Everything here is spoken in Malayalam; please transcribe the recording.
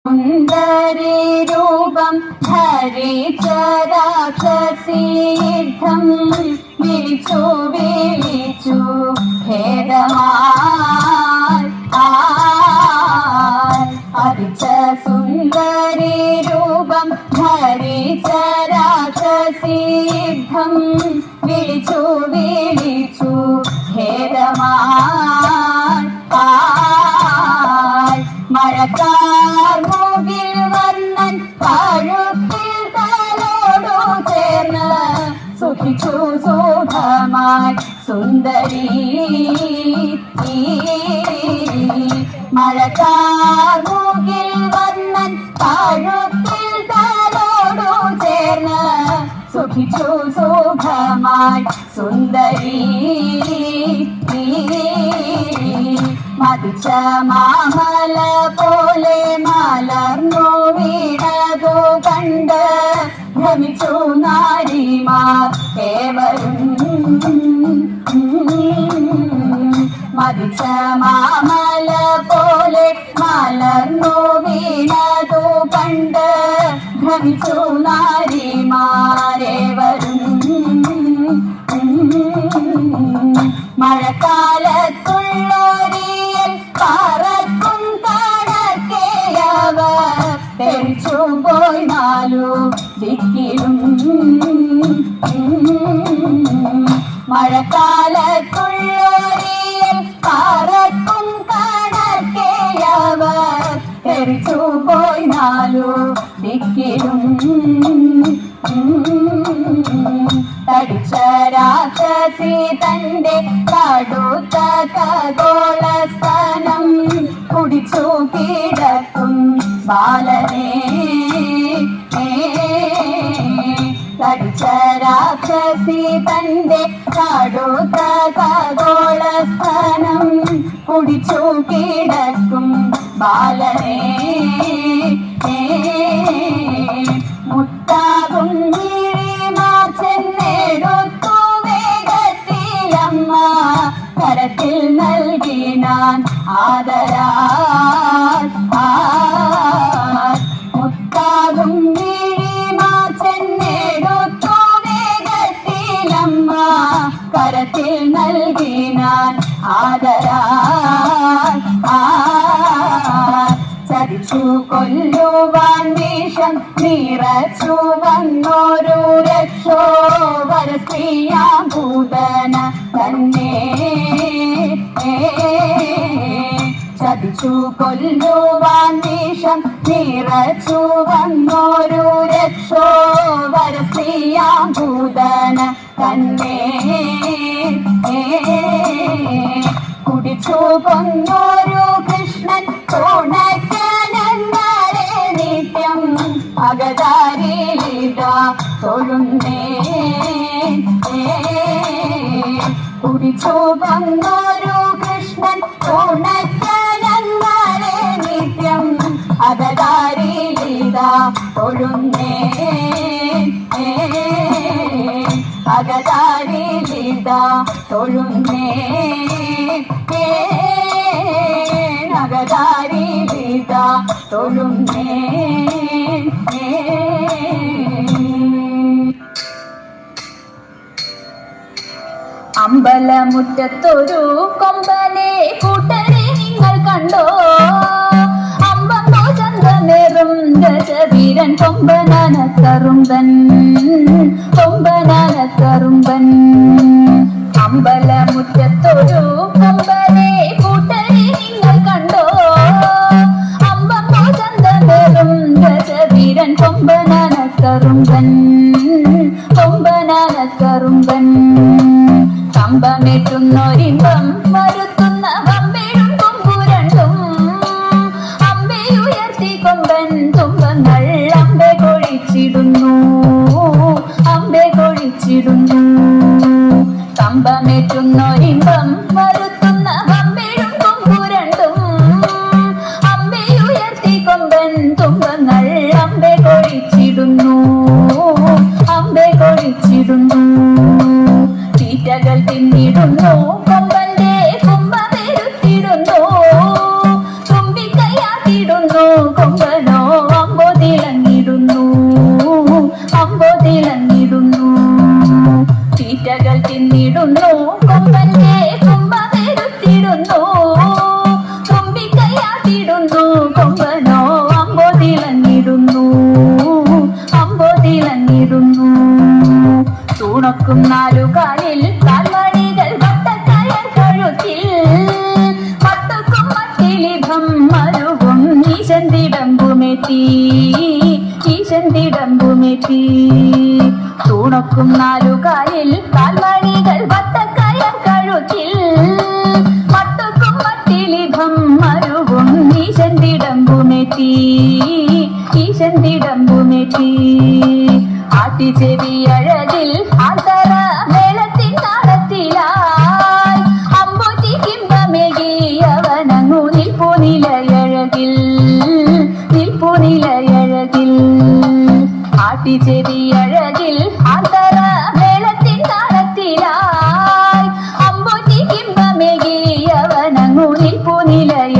സുന്ദരി രൂപം ധരിച്ച രാക്ഷസീഠം വിളിച്ചു ഭേദമായി ഹരിച്ച സുന്ദരി രൂപം ധരിച്ച രാക്ഷസീഠം വിളിച്ചു ഭേദമായി മഴക്കാർ മൂകിൽ വർണ്ണൻ പഴുത്തിൽ തലോടു ചേർന്ന് സുഖിച്ചു സുഖമായി സുന്ദരി മഴക്കാർ മൂകിൽ വർണ്ണൻ പഴുത്തിൽ തലോടു ചേർന്ന് സുഖിച്ചു സുഖമായി സുന്ദരി മതിച്ച മാമല പോലെ മലർന്നു വീണതു കണ്ട് ഭ്രമിച്ചു നാരിമാർ ഏവരും മതിച്ച മാമല പോലെ മലർന്നു വീണതു കണ്ട് ഭ്രമിച്ചു നാരിമാരേവരും മഴക്കാലത്തുള്ളോരിയൽ പറക്കും കണക്കെയവർ തെളിച്ചു പോയി നാലു ദിക്കിലും മഴക്കാലത്തുള്ളോരിയൽ പറക്കും കണക്കെയവർ തെളിച്ചു പോയി നാലു ദിക്കിലും തടിച്ച രാക്ഷസി തന്റെ കടുത്ത ഖഗോളസ്ഥാനം കുടിച്ചു കിടക്കും ബാലനെ തടിച്ച രാക്ഷസി തന്റെ കടുത്ത ഖഗോളസ്ഥാനം കുടിച്ചു കിടക്കും ബാലനെ മുട്ടാകും ചെന്നെടുത്തു വേഗത്തിലമ്മ കരത്തിൽ നൽകിനാൻ ആദരാൽ മുത്താകും വിഴിമാ ചെന്നെടുത്തു വേഗത്തിലമ്മ കരത്തിൽ നൽകിനാൻ ആദരാൽ ചതിച്ചു കൊല്ലുവാൻ വിഷം നിറച്ചു വന്നൊരു രക്ഷോവര സ്ത്രീയാം പൂതന തന്നെ ചതിച്ചു കൊല്ലുവാൻ വിഷം നിറച്ചു വന്നൊരു രക്ഷോവര സ്ത്രീയാം പൂതന തന്നെ കുടിച്ചു കൊന്നൊരു കൃഷ്ണൻ തുണക്കനങ്ങളെ നിത്യം അകതാരിലിതാ തൊഴുന്നേ കുടിച്ചു കൊന്നൊരു കൃഷ്ണൻ തുണക്കനങ്ങളെ നിത്യം അകതാരിലിതാ തൊഴുന്നേ അകതാരിലിതാ തൊഴുന്നേ നഗതാരിലിതാ തൊഴുന്നേ അമ്പലമുറ്റത്തൊരു കൊമ്പനെ കൂട്ടരെ നിങ്ങൾ കണ്ടോ അമ്പമ്പോ ചന്തമേറും ഗജവീരൻ കൊമ്പനാനക്കറുമ്പൻ കൊമ്പനാനക്കറുമ്പൻ അമ്പലമുറ്റത്തൊരു കൊമ്പനെ കൂട്ടരെ നിങ്ങൾ കണ്ടോ അമ്പമ്പോ ചന്തമേറും ഗജവീരൻ കൊമ്പനാനക്കറുമ്പൻ കൊമ്പനാനക്കറുമ്പൻ കമ്പമെട്ടുന്നൊരിമ്പം വരുത്തുന്ന വമ്പേഴും കൊമ്പുരണ്ടും അമ്പയുയർത്തി കൊമ്പൻ തുമ്പങ്ങൾ അമ്പെ കൊഴിച്ചിടുന്നു അമ്പെ കൊഴിച്ചിടുന്നു കമ്പമെട്ടുന്നൊരിമ്പം വരുത്തുന്ന വമ്പേഴും കൊമ്പുരണ്ടും അമ്പയുയർത്തി കൊമ്പൻ തുമ്പങ്ങൾ അമ്പെ കൊഴിച്ചിടുന്നു അമ്പെ കൊഴിച്ചിടുന്നു തീറ്റകൾ തിന്നിടുന്നു കൊമ്പന്റെ കുമ്പ വരുത്തിടുന്നു തുമ്പിക്കൈയാക്കിടുന്നു കൊമ്പനോ തിടമ്പുമെത്തി ഈശൻ തിടമ്പുമെത്തി തൂണക്കും നാലുകാലിൽ കാൽമണികൾ വട്ടക്കയം കഴുത്തിൽ മട്ടക്കും മട്ടിലിഭം മരുവും ഈശൻ തിടമ്പുമെത്തി ഈശൻ തിടമ്പുമെത്തി ആട്ടിച്ചെവി അഴകിൽ ആന്തര മേളത്തിൻ താളത്തിലായി അമ്പൂറ്റി കിംബമേകിയവനങ്ങു നിൽപ്പുനിലയഴകിൽ നിൽപ്പുനിലയഴകിൽ ആട്ടിച്ചെവി അഴകിൽ ആന്തര മേളത്തിൻ താളത്തിലായി അമ്പൂറ്റി കിംബമേകിയവനങ്ങു നിൽപ്പുനിലയ